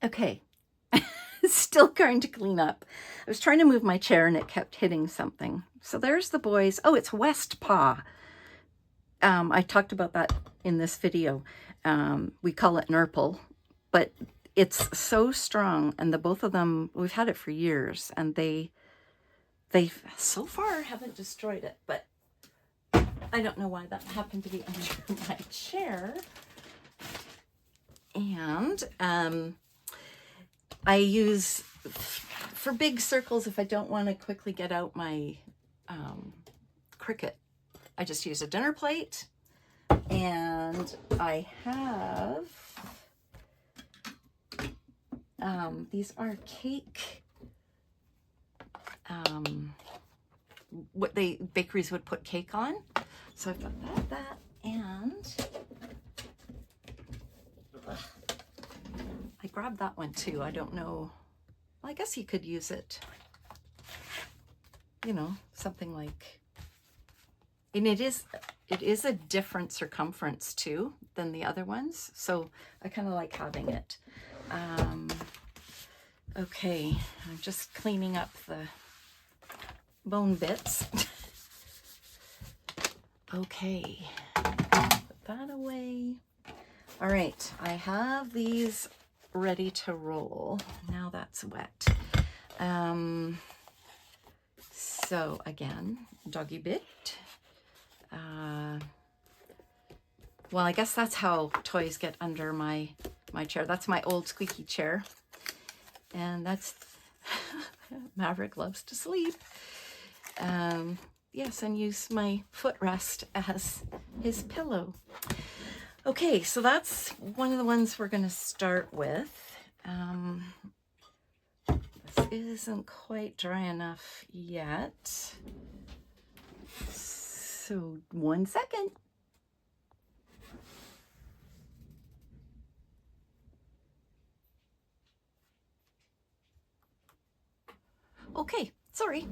Okay, still going to clean up. I was trying to move my chair and it kept hitting something. So there's the boys. Oh, it's West Paw. I talked about that in this video. We call it Nurple, but it's so strong, and the both of them, we've had it for years, and they so far haven't destroyed it, but I don't know why that happened to be under my chair. And I use, for big circles, if I don't want to quickly get out my Cricut, I just use a dinner plate. And I have, these are cake, what bakeries would put cake on. So I've got that, and I grabbed that one too. I don't know. Well, I guess you could use it, you know, something like, and it is a different circumference too than the other ones. So I kind of like having it. Okay, I'm just cleaning up the bone bits. Okay, put that away. All right, I have these ready to roll. Now that's wet. So again, doggy bit. Well, I guess that's how toys get under my chair. That's my old squeaky chair. And that's, Maverick loves to sleep. Yes, and use my footrest as his pillow. Okay, so that's one of the ones we're going to start with. This isn't quite dry enough yet. So 1 second. Okay, sorry.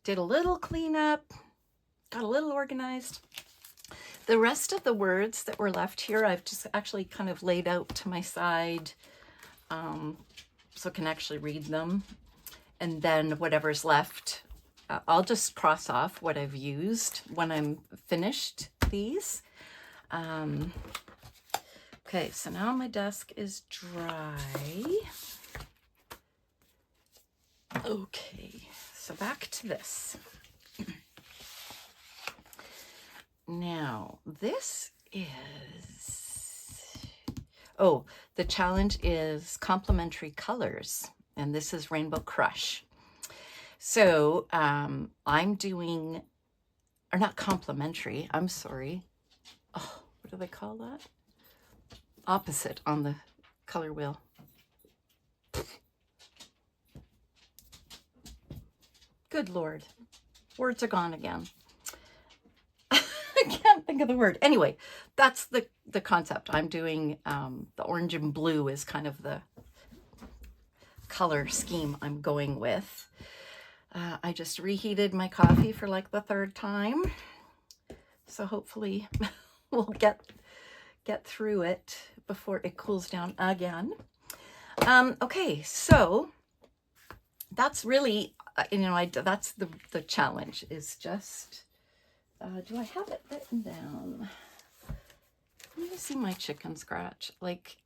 Did a little cleanup, got a little organized. The rest of the words that were left here, I've just actually kind of laid out to my side, so I can actually read them. And then whatever's left, I'll just cross off what I've used when I'm finished these. Okay, so now my desk is dry. Okay, so back to this. Now, this is, oh, the challenge is complementary colors, and this is Rainbow Crush. So I'm doing, or not complementary, I'm sorry. Oh, what do they call that? Opposite on the color wheel. Good Lord, words are gone again. I can't think of the word. Anyway, that's the concept. I'm doing the orange and blue is kind of the color scheme I'm going with. I just reheated my coffee for like the 3rd time. So hopefully we'll get through it before it cools down again. Okay, so that's really, you know, that's the challenge, is just, do I have it written down? Let me see my chicken scratch. Like,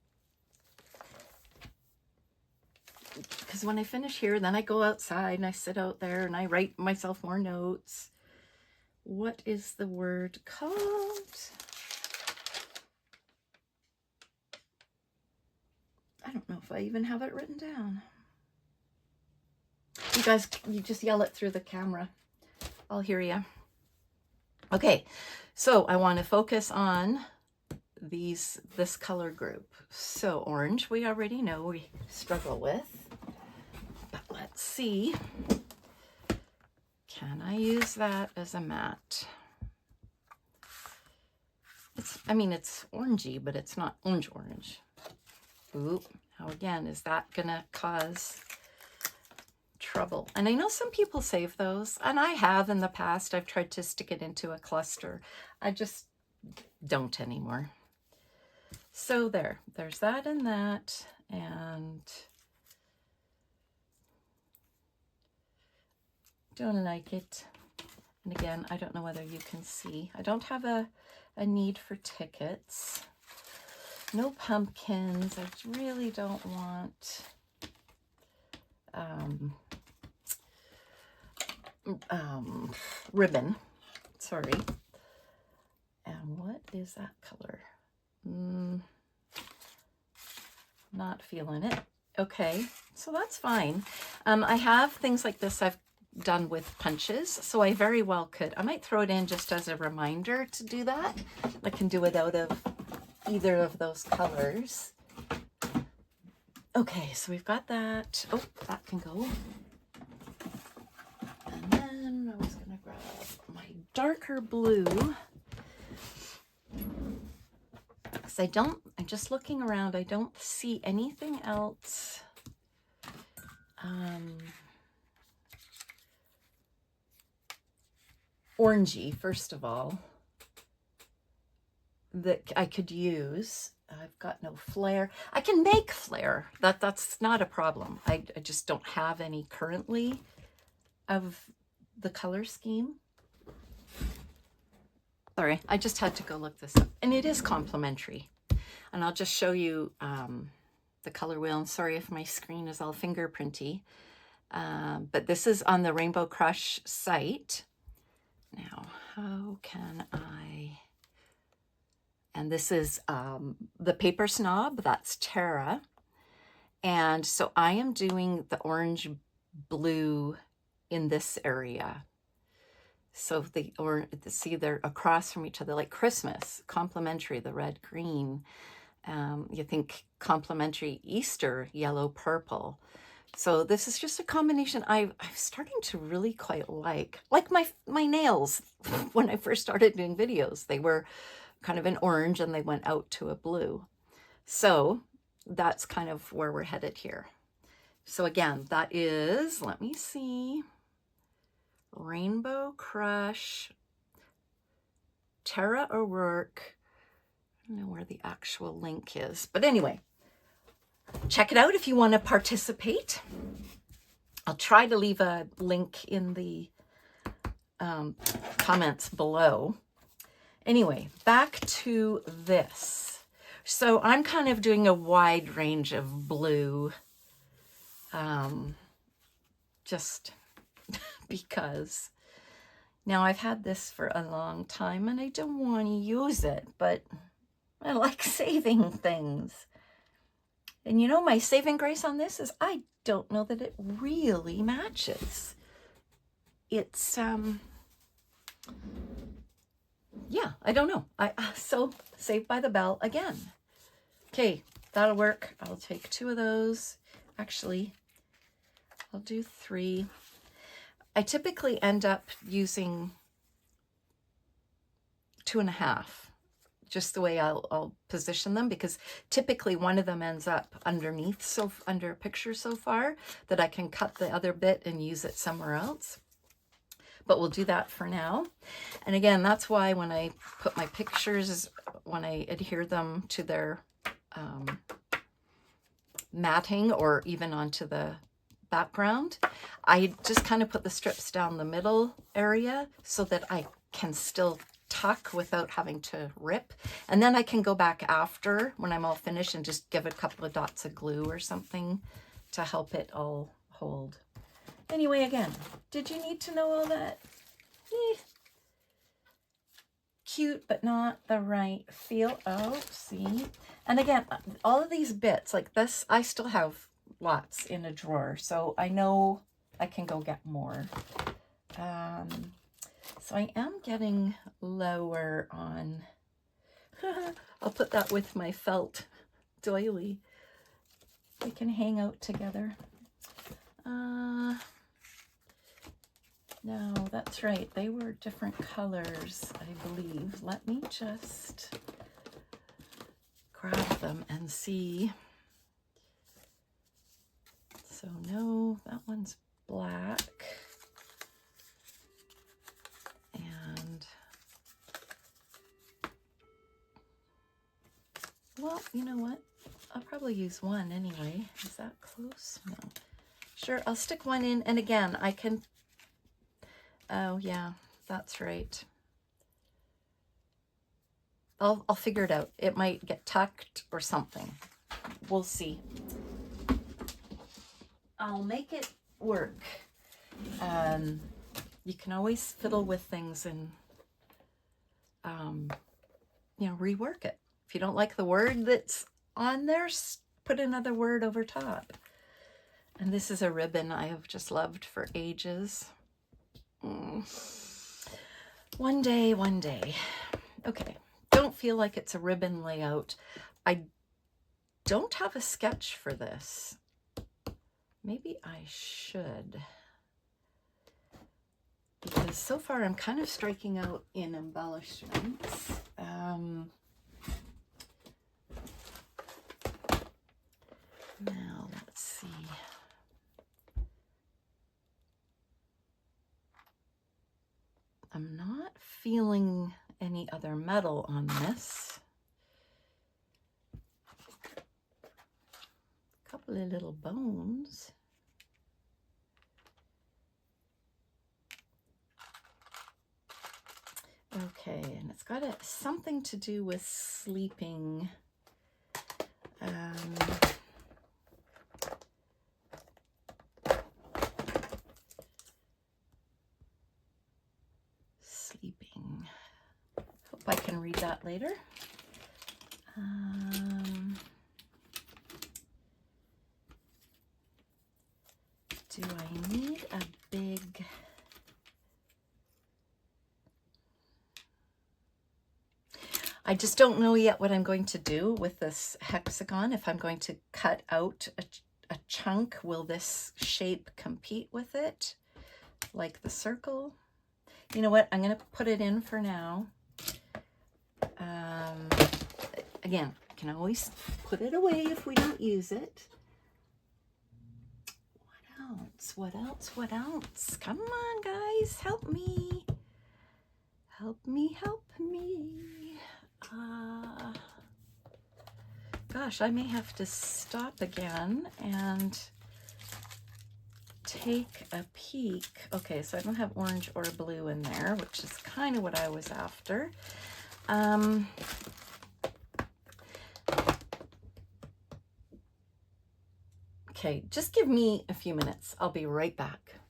because when I finish here, then I go outside and I sit out there and I write myself more notes. What is the word called? I don't know if I even have it written down. You guys, you just yell it through the camera. I'll hear you. Okay, so I want to focus on this color group. So orange, we already know we struggle with, but let's see. Can I use that as a mat? I mean, it's orangey, but it's not orange. Ooh, how again, is that gonna cause trouble? And I know some people save those, and I have in the past. I've tried to stick it into a cluster. I just don't anymore. So there's that and that, and don't like it. And again, I don't know whether you can see. I don't have a need for tickets. No pumpkins. I really don't want ribbon. Sorry. And what is that color? Not feeling it. Okay, so that's fine. I have things like this I've done with punches, so I very well could. I might throw it in just as a reminder to do that. I can do it out of either of those colors. Okay, so we've got that. Oh, that can go. And then I was gonna grab my darker blue. Because I'm just looking around, I don't see anything else. Orangey, first of all, that I could use. I've got no flare. I can make flare. That's not a problem. I just don't have any currently of the color scheme. Sorry, I just had to go look this up. And it is complimentary. And I'll just show you the color wheel. I'm sorry if my screen is all fingerprinty. But this is on the Rainbow Crush site. Now, how can I... And this is the Paper Snob. That's Tara. And so I am doing the orange blue in this area. So see, they're across from each other like Christmas, complementary, the red, green. You think complementary Easter, yellow, purple. So this is just a combination I'm starting to really quite like my nails. When I first started doing videos, they were kind of an orange and they went out to a blue. So that's kind of where we're headed here. So again, that is, let me see, Rainbow Crush, Tara O'Rourke. I don't know where the actual link is, but anyway, check it out if you want to participate. I'll try to leave a link in the comments below. Anyway, back to this. So I'm kind of doing a wide range of blue, just because. Now I've had this for a long time and I don't want to use it, but I like saving things. And you know, my saving grace on this is I don't know that it really matches. It's, yeah, I don't know. So Saved by the Bell again. Okay, that'll work. I'll take 2 of those. Actually, I'll do 3. I typically end up using 2.5, just the way I'll position them, because typically one of them ends up underneath, so under a picture so far, that I can cut the other bit and use it somewhere else. But we'll do that for now. And again, that's why when I put my pictures, when I adhere them to their matting or even onto the background, I just kind of put the strips down the middle area so that I can still tuck without having to rip. And then I can go back after when I'm all finished and just give a couple of dots of glue or something to help it all hold. Anyway, again, did you need to know all that? Cute, but not the right feel. Oh, see? And again, all of these bits like this, I still have lots in a drawer, so I know I can go get more. So I am getting lower on, I'll put that with my felt doily. They can hang out together. No, that's right. They were different colors, I believe. Let me just grab them and see. So no, that one's black. And well, you know what? I'll probably use one anyway. Is that close? No. Sure, I'll stick one in. And again, I can... Oh, yeah, that's right. I'll figure it out. It might get tucked or something. We'll see. I'll make it work. You can always fiddle with things and, you know, rework it. If you don't like the word that's on there, put another word over top. And this is a ribbon I have just loved for ages. One day, one day. Okay, don't feel like it's a ribbon layout. I don't have a sketch for this. Maybe I should. Because so far I'm kind of striking out in embellishments. Now let's see. I'm not feeling any other metal on this. A couple of little bones. Okay, and it's got something to do with sleeping. Sleeping. Hope I can read that later. Do I need a big... I just don't know yet what I'm going to do with this hexagon. If I'm going to cut out a chunk, will this shape compete with it? Like the circle? You know what? I'm going to put it in for now. Again, I can always put it away if we don't use it. What else? What else? What else? Come on, guys. Help me. Help me. Help me. Gosh, I may have to stop again and take a peek. Okay, so I don't have orange or blue in there, which is kind of what I was after. Okay, just give me a few minutes. I'll be right back.